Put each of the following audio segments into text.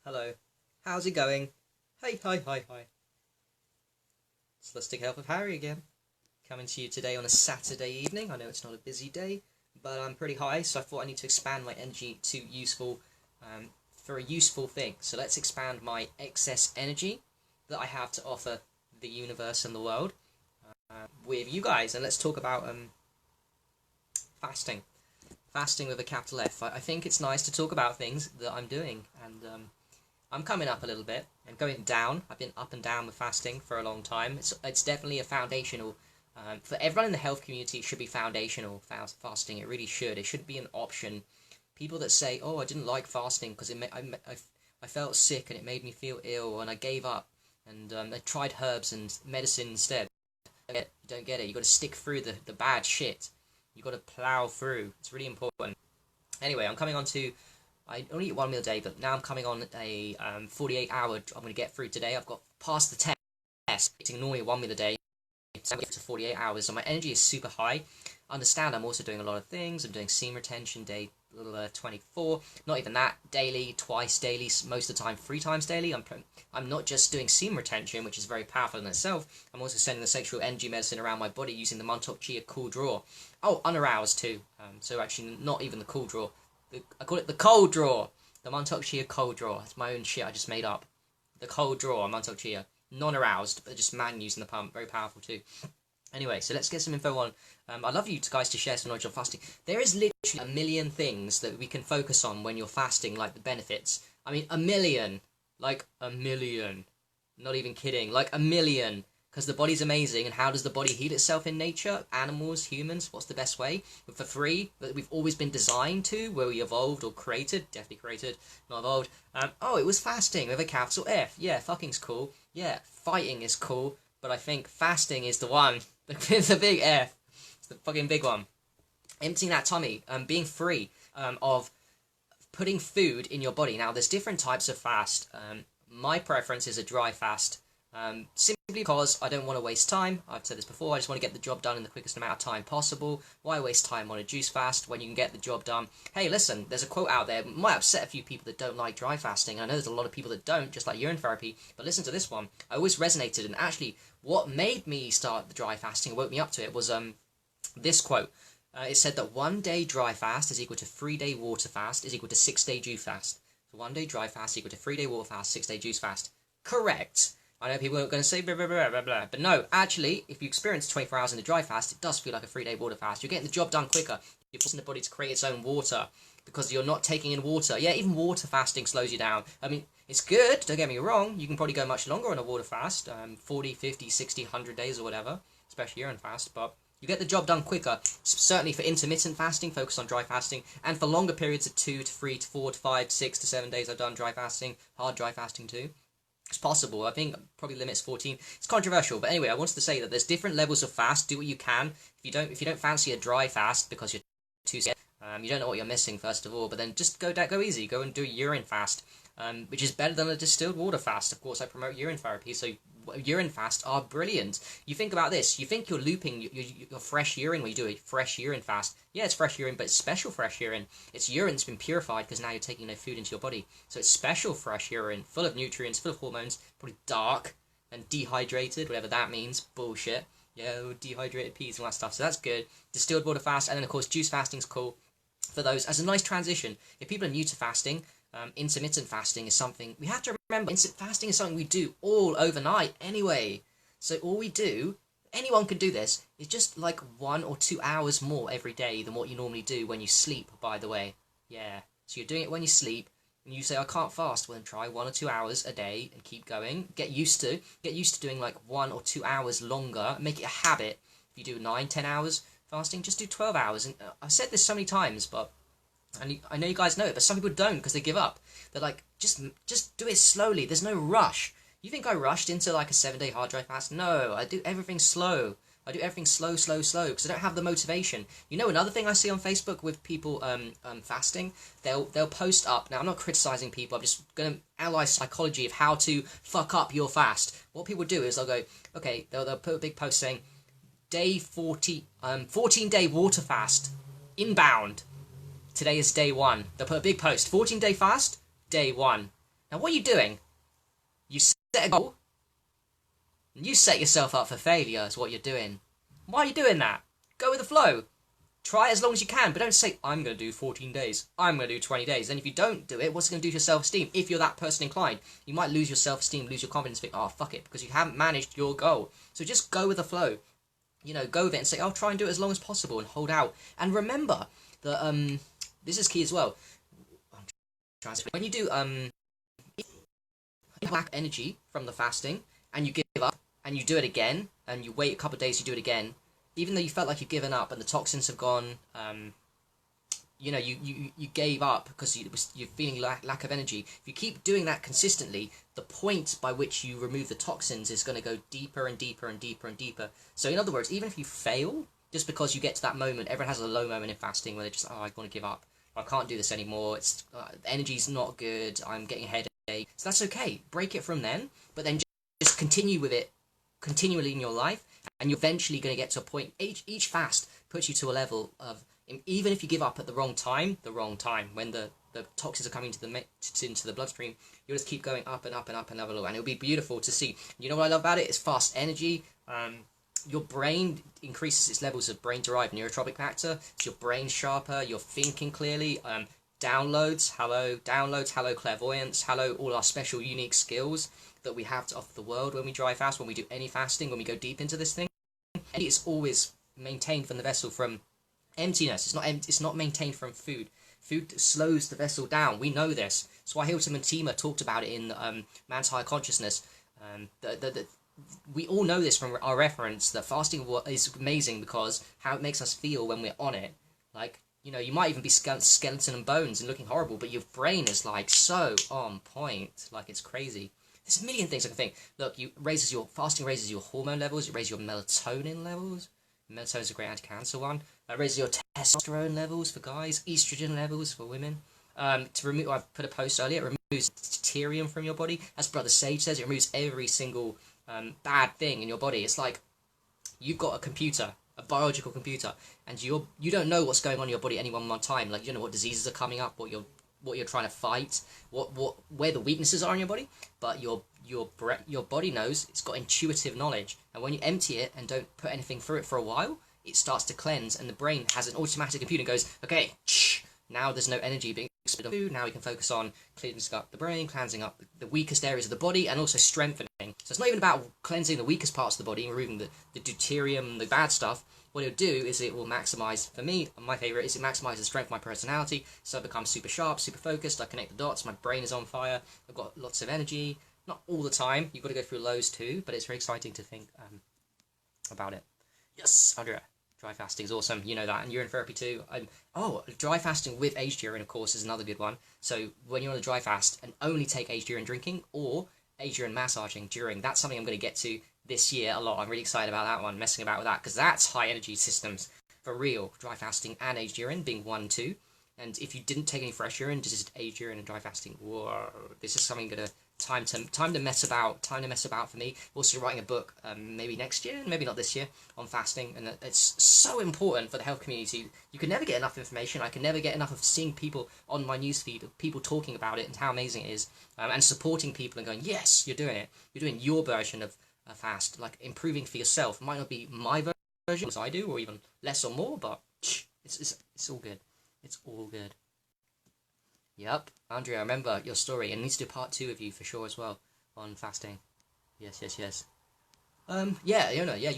Hello. How's it going? Hey, hi, hi, hi. It's Lustig Health of Harry again. Coming to you today on a Saturday evening. I know it's not a busy day, but I'm pretty high, so I thought I need to expand my energy to for a useful thing. So let's expand my excess energy that I have to offer the universe and the world with you guys, and let's talk about fasting. Fasting with a capital F. I think it's nice to talk about things that I'm doing, and I'm coming up a little bit and going down. I've been up and down with fasting for a long time. It's definitely a foundational for everyone in the health community. It should be foundational fasting. It really should. It should be an option. People that say, "Oh, I didn't like fasting because I felt sick and it made me feel ill and I gave up and I tried herbs and medicine instead." You don't get it. You got to stick through the bad shit. You got to plow through. It's really important. Anyway, I'm coming on to. I only eat one meal a day, but now I'm coming on a 48 hour. I'm going to get through today. I've got past the test. Eating normally one meal a day, so I'm getting to 48 hours. So my energy is super high. Understand, I'm also doing a lot of things. I'm doing seam retention day 24. Not even that daily, twice daily. Most of the time, 3 times daily. I'm not just doing seam retention, which is very powerful in itself. I'm also sending the sexual energy medicine around my body using the Montauk Chia Cool Draw. Oh, unaroused too. So actually, not even the Cool Draw. I call it the cold draw. The Montauk Chia cold draw. It's my own shit I just made up. The cold draw on Montauk Chia. Non-aroused, but just man using the pump. Very powerful too. Anyway, so let's get some info on. I'd love you guys to share some knowledge on fasting. There is literally a million things that we can focus on when you're fasting, like the benefits. I mean, a million. Like a million. Not even kidding. Like a million. Because the body's amazing, and how does the body heal itself in nature? Animals, humans, what's the best way? For free, that we've always been designed to, where we evolved or created, definitely created, not evolved. Oh, it was fasting with a capital F. Yeah, fucking's cool. Yeah, fighting is cool, but I think fasting is the one. The big F. It's the fucking big one. Emptying that tummy, being free of putting food in your body. Now, there's different types of fast. My preference is a dry fast. Simply because I don't want to waste time. I've said this before, I just want to get the job done in the quickest amount of time possible. Why waste time on a juice fast when you can get the job done? Hey, listen, there's a quote out there, it might upset a few people that don't like dry fasting. I know there's a lot of people that don't, just like urine therapy, but listen to this one. I always resonated, and actually what made me start the dry fasting and woke me up to it was this quote. It said that 1 day dry fast is equal to 3 day water fast is equal to 6 day juice fast. So 1 day dry fast equal to 3 day water fast, 6 day juice fast. Correct. I know people are going to say blah, blah, blah, blah, blah. But no, actually, if you experience 24 hours in the dry fast, it does feel like a 3 day water fast. You're getting the job done quicker. You're forcing the body to create its own water because you're not taking in water. Yeah, even water fasting slows you down. I mean, it's good, don't get me wrong. You can probably go much longer on a water fast, 40, 50, 60, 100 days or whatever, especially urine fast, but you get the job done quicker. Certainly for intermittent fasting, focus on dry fasting, and for longer periods of 2 to 3 to 4 to 5 to 6 to 7 days I've done dry fasting, hard dry fasting too. It's possible. I think probably limits 14. It's controversial, but anyway, I wanted to say that there's different levels of fast. Do what you can. If you don't fancy a dry fast because you're too scared, you don't know what you're missing first of all. But then just go easy. Go and do a urine fast, which is better than a distilled water fast. Of course, I promote urine therapy, so urine fasts are brilliant. You think about this. You think you're looping your fresh urine when you do a fresh urine fast. Yeah, it's fresh urine, but it's special fresh urine. It's urine that's been purified because now you're taking no food into your body. So it's special fresh urine, full of nutrients, full of hormones, probably dark and dehydrated, whatever that means. Bullshit. Yeah, dehydrated peas and all that stuff. So that's good. Distilled water fast, and then of course juice fasting's cool for those as a nice transition. If people are new to fasting, intermittent fasting is something we have to remember. Intermittent fasting is something we do all overnight anyway. So all we do, anyone can do this, is just like 1 or 2 hours more every day than what you normally do when you sleep, by the way. Yeah. So you're doing it when you sleep, and you say, I can't fast. Well, then try 1 or 2 hours a day and keep going. Get used to doing like 1 or 2 hours longer. Make it a habit. If you do 9, 10 hours fasting, just do 12 hours. And I've said this so many times, but and I know you guys know it, but some people don't because they give up. They're like, just do it slowly. There's no rush. You think I rushed into like a 7 day hard dry fast? No, I do everything slow. I do everything slow, because I don't have the motivation. You know, another thing I see on Facebook with people fasting, they'll post up. Now, I'm not criticizing people. I'm just going to analyze psychology of how to fuck up your fast. What people do is they'll go, okay, they'll put a big post saying, day 40, 14-day water fast, inbound. Today is day 1. They'll put a big post, 14-day fast, day 1. Now, what are you doing? You set a goal, and you set yourself up for failure is what you're doing. Why are you doing that? Go with the flow. Try it as long as you can, but don't say, I'm going to do 14 days. I'm going to do 20 days. Then if you don't do it, what's it going to do to your self-esteem? If you're that person inclined, you might lose your self-esteem, lose your confidence, think, oh, fuck it, because you haven't managed your goal. So just go with the flow. You know, go with it and say, I'll try and do it as long as possible and hold out. And remember that, this is key as well. When you do, lack energy from the fasting, and you give up, and you do it again, and you wait a couple of days, you do it again, even though you felt like you've given up and the toxins have gone, you know, you gave up because you're feeling lack of energy. If you keep doing that consistently, the point by which you remove the toxins is going to go deeper and deeper and deeper and deeper. So in other words, even if you fail, just because you get to that moment, everyone has a low moment in fasting where they're just, oh, I want to give up. I can't do this anymore. It's energy's not good. I'm getting a headache. So that's okay. Break it from then, but then just continue with it continually in your life, and you're eventually going to get to a point. Each fast puts you to a level of, even if you give up at the wrong time, when the toxins are coming into the bloodstream, you'll just keep going up and up and up and up, and it'll be beautiful to see. You know what I love about it? It's fast energy. Your brain increases its levels of brain-derived neurotropic factor, so your brain's sharper, you're thinking clearly. Downloads, hello clairvoyance, hello all our special unique skills that we have to offer the world when we dry fast, when we do any fasting, when we go deep into this thing. It's always maintained from the vessel from emptiness. It's not it's not maintained from food. Food slows the vessel down. We know this. That's why Hilton and Tima talked about it in Man's Higher Consciousness. We all know this from our reference, that fasting is amazing because how it makes us feel when we're on it. Like, you know, you might even be skeleton and bones and looking horrible, but your brain is like so on point. Like, it's crazy. There's a million things I can think. Look, fasting raises your hormone levels. It raises your melatonin levels. Melatonin is a great anti-cancer one. It raises your testosterone levels for guys, estrogen levels for women. I put a post earlier. It removes deuterium from your body. As Brother Sage says, it removes every single bad thing in your body. It's like you've got a computer, a biological computer, and you don't know what's going on in your body at any one time. Like, you don't know what diseases are coming up, what you're trying to fight, where the weaknesses are in your body, but your body knows. It's got intuitive knowledge, and when you empty it and don't put anything through it for a while, it starts to cleanse, and the brain has an automatic computer and goes, okay, now there's no energy being expended on food. Now we can focus on cleansing up the brain, cleansing up the weakest areas of the body, and also strengthening. So it's not even about cleansing the weakest parts of the body and removing the deuterium, the bad stuff. What it'll do is it will maximize, for me, my favorite is it maximizes the strength of my personality, so I become super sharp, super focused, I connect the dots, my brain is on fire, I've got lots of energy. Not all the time, you've got to go through lows too, but it's very exciting to think about it. Yes, Andrea, dry fasting is awesome, you know that, and urine therapy too. Dry fasting with aged urine, of course, is another good one. So when you're on a dry fast, and only take aged urine drinking, or aged urine massaging during, that's something I'm going to get to this year a lot. I'm really excited about that one, messing about with that, because that's high energy systems for real. Dry fasting and aged urine being 1, 2. And if you didn't take any fresh urine, just aged urine and dry fasting, whoa, this is something gonna time to mess about for me. Also writing a book, maybe next year, maybe not this year, on fasting, and it's so important for the health community. You can never get enough information. I can never get enough of seeing people on my newsfeed, of people talking about it and how amazing it is, and supporting people and going, yes, you're doing it. You're doing your version of a fast, like improving for yourself. It might not be my version as I do, or even less or more, but it's all good. It's all good. Yep, Andrea, I remember your story, and needs to do part 2 of you for sure as well on fasting. Yes. You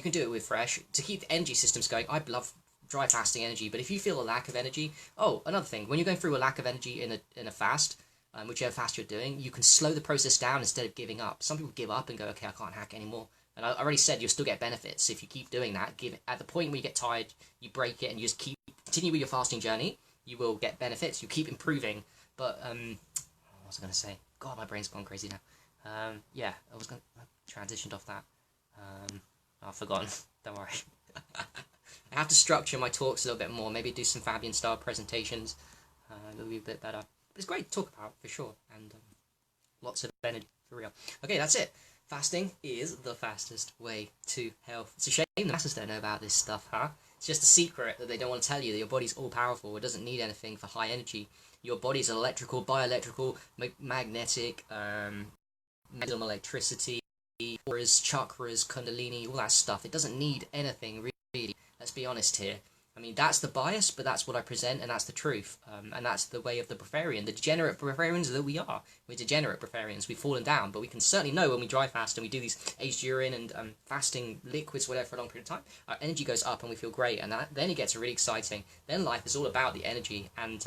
can do it with fresh to keep the energy systems going. I love dry fasting energy, but if you feel a lack of energy, another thing, when you're going through a lack of energy in a fast, whichever fast you're doing, you can slow the process down instead of giving up. Some people give up and go, okay, I can't hack anymore. And I already said you'll still get benefits if you keep doing that. At the point where you get tired, you break it and you just continue with your fasting journey. You will get benefits. You keep improving. But what was I going to say? God, my brain's gone crazy now. I transitioned off that. I've forgotten. Don't worry. I have to structure my talks a little bit more. Maybe do some Fabian style presentations. It'll be a bit better. But it's great to talk about for sure, and lots of energy for real. Okay, that's it. Fasting is the fastest way to health. It's a shame the masses don't know about this stuff, huh? It's just a secret that they don't want to tell you, that your body's all powerful. It doesn't need anything for high energy. Your body's electrical, bioelectrical, magnetic, medium electricity, auras, chakras, kundalini, all that stuff. It doesn't need anything, really. Let's be honest here. I mean, that's the bias, but that's what I present, and that's the truth. And that's the way of the breatharian. The degenerate breatharians that we are. We're degenerate breatharians. We've fallen down, but we can certainly know when we dry fast and we do these aged urine and fasting liquids, whatever, for a long period of time, our energy goes up and we feel great. And then it gets really exciting. Then life is all about the energy. And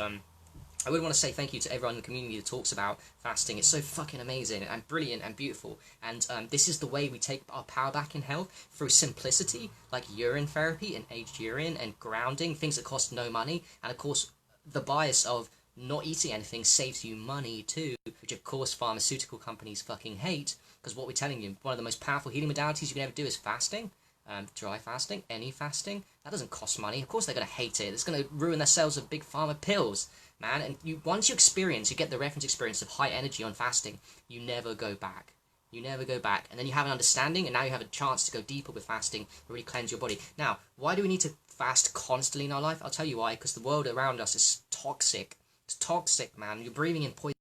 I would want to say thank you to everyone in the community that talks about fasting. It's so fucking amazing and brilliant and beautiful. And this is the way we take our power back in health, through simplicity, like urine therapy and aged urine and grounding, things that cost no money. And of course, the bias of not eating anything saves you money too, which of course pharmaceutical companies fucking hate, because what we're telling you, one of the most powerful healing modalities you can ever do is fasting. Dry fasting, any fasting, that doesn't cost money. Of course they're going to hate it. It's going to ruin their sales of big pharma pills, man. And once you get the reference experience of high energy on fasting, you never go back. You never go back. And then you have an understanding, and now you have a chance to go deeper with fasting, really cleanse your body. Now, why do we need to fast constantly in our life? I'll tell you why. Because the world around us is toxic. It's toxic, man. You're breathing in poison.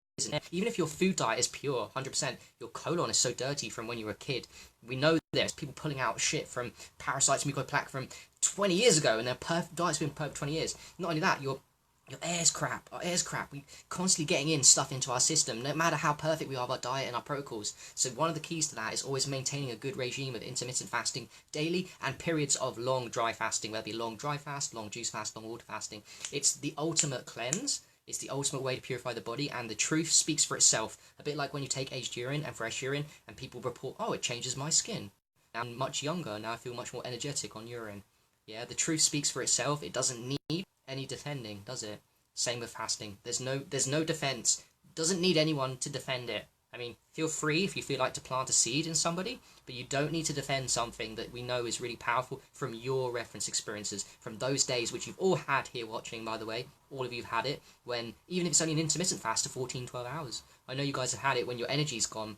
Even if your food diet is pure, 100%, your colon is so dirty from when you were a kid. We know there's people pulling out shit from parasites, mucoid plaque from 20 years ago, and their diet's been perfect 20 years. Not only that, your air's crap. Our air's crap. We constantly getting in stuff into our system, no matter how perfect we are with our diet and our protocols. So one of the keys to that is always maintaining a good regime of intermittent fasting daily and periods of long dry fasting, whether it be long dry fast, long juice fast, long water fasting. It's the ultimate cleanse. It's the ultimate way to purify the body, and the truth speaks for itself. A bit like when you take aged urine and fresh urine, and people report, oh, it changes my skin. Now I'm much younger, now I feel much more energetic on urine. Yeah, the truth speaks for itself. It doesn't need any defending, does it? Same with fasting. There's no defense. Doesn't need anyone to defend it. I mean, feel free if you feel like to plant a seed in somebody, but you don't need to defend something that we know is really powerful from your reference experiences, from those days which you've all had here watching, by the way. All of you have had it, when, even if it's only an intermittent fast of 14, 12 hours. I know you guys have had it when your energy's gone.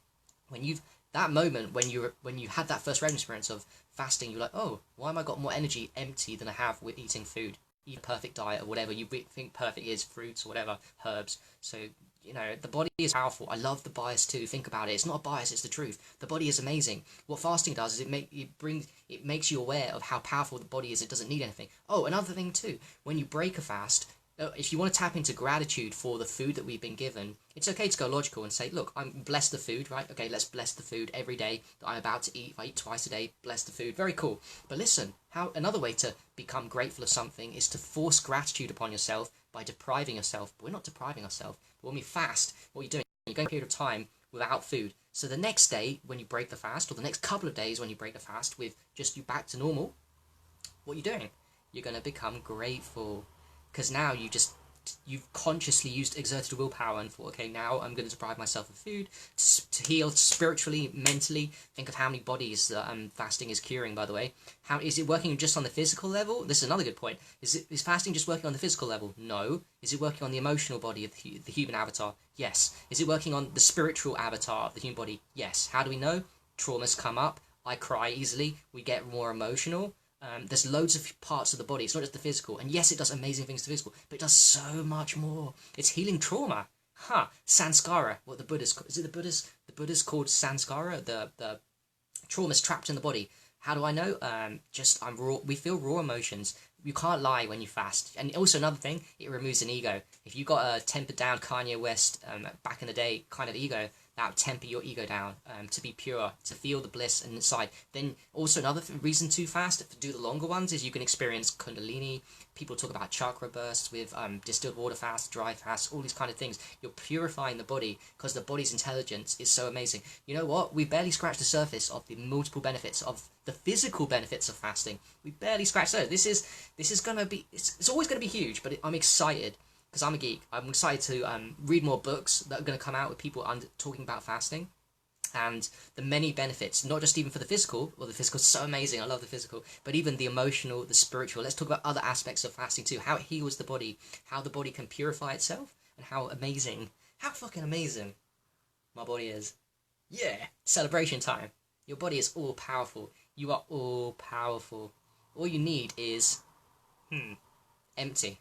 That moment when you had that first reference experience of fasting, you're like, oh, why am I got more energy empty than I have with eating food? Eat a perfect diet or whatever you think perfect is, fruits or whatever, herbs. So, you know, the body is powerful. I love the bias too. Think about it. It's not a bias, it's the truth. The body is amazing. What fasting does is it makes you aware of how powerful the body is. It doesn't need anything. Oh, another thing too. When you break a fast, if you want to tap into gratitude for the food that we've been given, it's okay to go logical and say, look, I'm blessed the food, right? Okay, let's bless the food every day that I'm about to eat. If I eat twice a day, bless the food. Very cool. But listen, another way to become grateful of something is to force gratitude upon yourself by depriving yourself. But we're not depriving ourselves. But when we fast, what you're doing, you're going a period of time without food. So the next day when you break the fast, or the next couple of days when you break the fast with just you back to normal, what are you doing? You're going to become grateful. Because now you've consciously exerted willpower and thought, okay, now I'm going to deprive myself of food to heal spiritually, mentally. Think of how many bodies that fasting is curing, by the way. How is it working just on the physical level? This is another good point. Is fasting just working on the physical level? No. Is it working on the emotional body of the human avatar? Yes. Is it working on the spiritual avatar of the human body? Yes. How do we know? Traumas come up. I cry easily. We get more emotional. There's loads of parts of the body. It's not just the physical. And yes, it does amazing things to the physical, but it does so much more. It's healing trauma. Sanskara. What the Buddhists... Is it the Buddhists? The Buddhists called Sanskara, the traumas trapped in the body. How do I know? We feel raw emotions. You can't lie when you fast. And also another thing, it removes an ego. If you got a tempered down Kanye West back in the day kind of ego, that would temper your ego down to be pure, to feel the bliss inside. Then also another reason to fast, to do the longer ones, is you can experience kundalini. People talk about chakra bursts with distilled water fast, dry fast, all these kind of things. You're purifying the body because the body's intelligence is so amazing. You know what? We barely scratched the surface of the multiple benefits of the physical benefits of fasting. We barely scratched those. This is gonna be. It's always gonna be huge, but I'm excited. Because I'm a geek. I'm excited to read more books that are going to come out with people talking about fasting and the many benefits, not just even for the physical. Well, the physical is so amazing. I love the physical. But even the emotional, the spiritual. Let's talk about other aspects of fasting too. How it heals the body. How the body can purify itself. And how fucking amazing my body is. Yeah. Celebration time. Your body is all powerful. You are all powerful. All you need is Empty.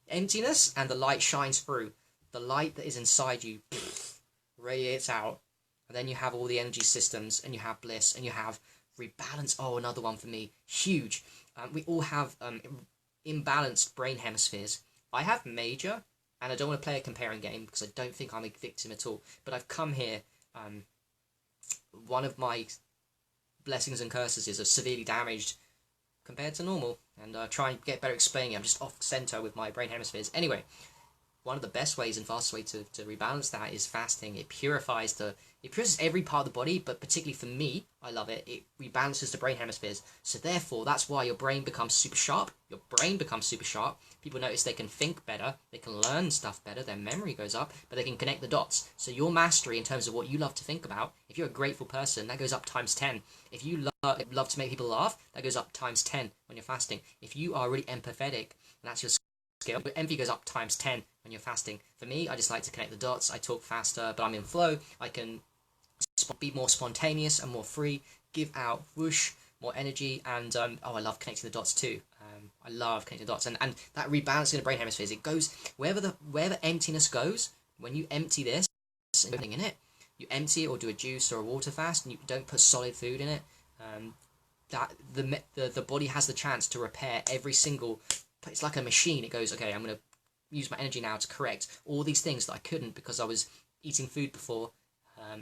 Emptiness, and the light shines through. The light that is inside you radiates out. And then you have all the energy systems, and you have bliss, and you have rebalance. Oh, another one for me. Huge. We all have imbalanced brain hemispheres. I have major, and I don't want to play a comparing game because I don't think I'm a victim at all. But I've come here. One of my blessings and curses is a severely damaged compared to normal, and try and get better explaining. I'm just off center with my brain hemispheres. Anyway, one of the best ways and fastest way to rebalance that is fasting. It purifies every part of the body, but particularly for me, I love it. It rebalances the brain hemispheres. So therefore, that's why your brain becomes super sharp. Your brain becomes super sharp. People notice they can think better, they can learn stuff better, their memory goes up, but they can connect the dots. So your mastery in terms of what you love to think about, if you're a grateful person, that goes up times 10. If you love to make people laugh, that goes up times 10 when you're fasting. If you are really empathetic, and that's your skill, but empathy goes up times 10 when you're fasting. For me, I just like to connect the dots. I talk faster, but I'm in flow. I can be more spontaneous and more free, give out whoosh, more energy, and I love connecting the dots too. I love connecting the dots, and that rebalancing the brain hemispheres. It goes wherever emptiness goes. When you empty this, nothing in it. You empty it or do a juice or a water fast, and you don't put solid food in it. That the body has the chance to repair every single. It's like a machine. It goes, okay, I'm going to use my energy now to correct all these things that I couldn't because I was eating food before,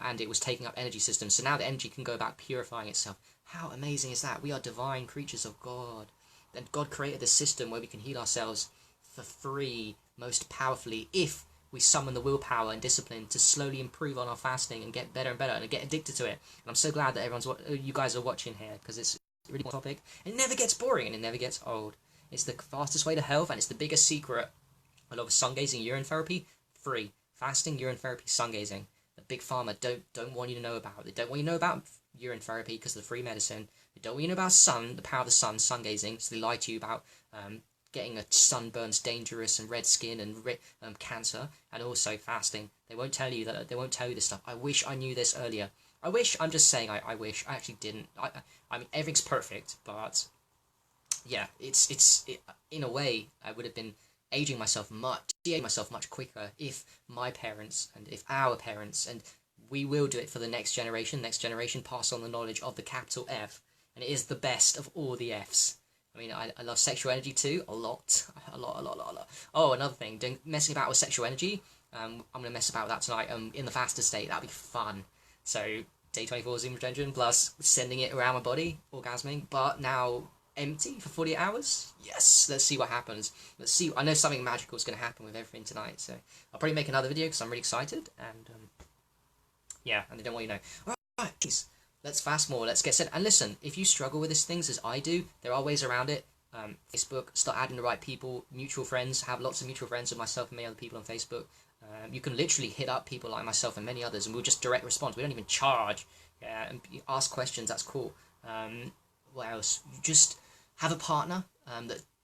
and it was taking up energy systems. So now the energy can go about purifying itself. How amazing is that? We are divine creatures of God. And God created this system where we can heal ourselves for free, most powerfully, if we summon the willpower and discipline to slowly improve on our fasting and get better and better and get addicted to it. And I'm so glad that you guys are watching here, because it's a really important topic. It never gets boring and it never gets old. It's the fastest way to health, and it's the biggest secret. I love sun gazing, urine therapy, free. Fasting, urine therapy, sun gazing. The big pharma don't want you to know about. They don't want you to know about urine therapy because of the free medicine. They don't want you to know about the power of the sun, sun gazing. So they lie to you about getting a sunburn's dangerous and red skin and cancer, and also fasting. They won't tell you that. They won't tell you this stuff. I wish I knew this earlier. I wish. I'm just saying. I wish. I actually didn't. I mean, everything's perfect, but yeah, it's in a way I would have been aging myself much quicker if my parents and if our parents, and we will do it for the next generation pass on the knowledge of the capital F, and it is the best of all the Fs. I mean, I love sexual energy too, a lot. Oh, another thing, messing about with sexual energy, I'm going to mess about with that tonight in the faster state. That'll be fun. So, day 24 Zoom retention plus sending it around my body, orgasming, but now empty for 48 hours. Yes, let's see what happens. Let's see. I know something magical is going to happen with everything tonight, so I'll probably make another video because I'm really excited, and yeah, and I don't want you to know. Alright, please, let's fast more, let's get set. And listen, if you struggle with these things as I do, there are ways around it. Facebook, start adding the right people, mutual friends, have lots of mutual friends with myself and many other people on Facebook. You can literally hit up people like myself and many others, and we'll just direct response. We don't even charge. Yeah, and ask questions, that's cool. What else? You just have a partner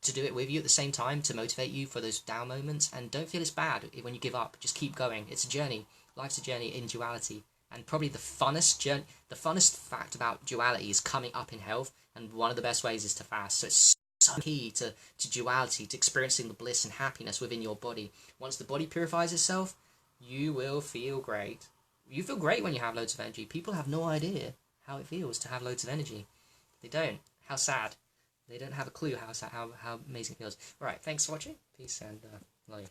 to do it with you at the same time to motivate you for those down moments, and don't feel it's bad when you give up. Just keep going. It's a journey. Life's a journey in duality, and probably the funnest fact about duality is coming up in health, and one of the best ways is to fast. So it's so key to duality, to experiencing the bliss and happiness within your body. Once the body purifies itself, you will feel great. You feel great when you have loads of energy. People have no idea how it feels to have loads of energy. They don't. How sad. They don't have a clue how amazing it feels. Right, thanks for watching. Peace and love you.